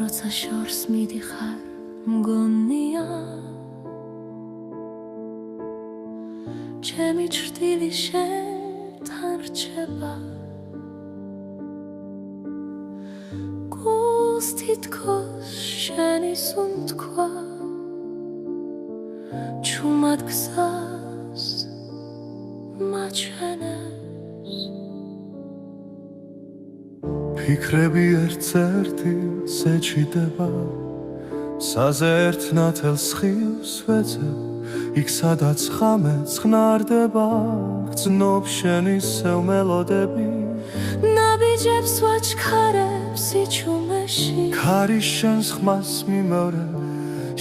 როცა შორს მიდიხარ მგონია ჩემი ჭრტილი შენთან რჩება გულს თითქოს შენი სუნთქვა ჩუმად გზას მაჩვენებს ფიქრები ერთ-ერთის ეჩიდება საზე ერთ ნათელს ხილს ვეძებ იქ სადაც ღამე ცხნარდება გრძნობ შენი სევ მელოდები ნაბიჯებს ვაჩქარებ სიჩუმეში ქარის შენს ხმას მიმეორებ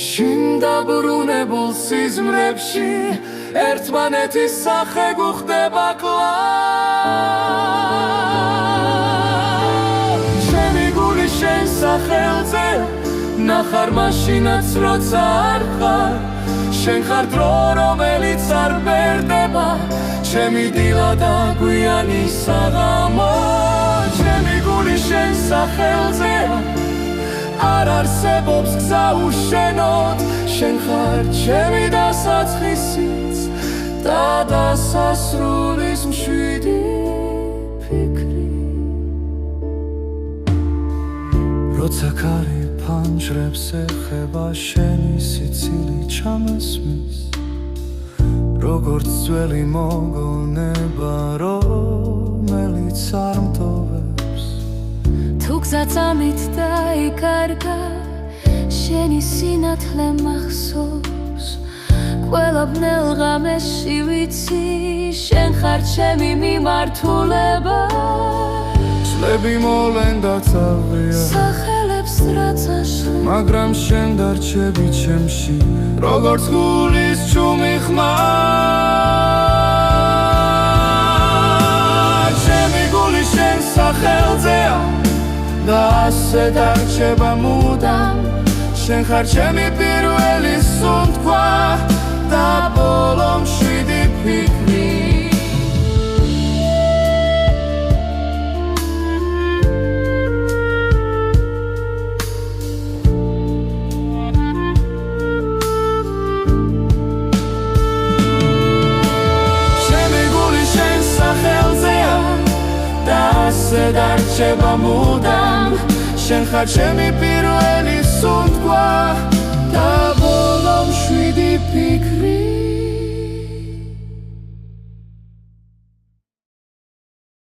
შინ დაბრუნებულ სიზმრებში ერთმანეთის სახე გვხვდება კლავ შენი გული შენ სახელზე ნახარ მაშინაც როცა არ ხარ შენ ხარ დრო რომელიც არ ბერდება ჩემი დილა და გვიანი საღამო ჩემი გული შენ სახელზე არ არსებობს გზა უშენოდ შენ ხარ ჩემი დასაწყისიც და დასასრულის მშვიდი ფიქრი როცა ქარი ფანჯრებს ეხება შენი სიცილი ჩამესმის როგორც ძველი მოგონება რომელიც არ მტოვებს თუ გზაც ამით დაიკარგა შენი სინათლე მახსოვს ყველა ბნელ ღამეში ვიცი შენ ხარ ჩემი მიმართულება წლები მოლენ და წავია სახელებს რაც აშლი მაგრამ შენ დარჩები ჩემში როგორც გულის ჩუმი ხმა ჩემი გული შენ სახელზეა და ასე დარჩება მუდამ შენ ხარ ჩემი პირველი სუნთქვა და ბოლო მშვიდი ფიქრი და ასე დარჩება მუდამ შენ ხარ ჩემი პირველი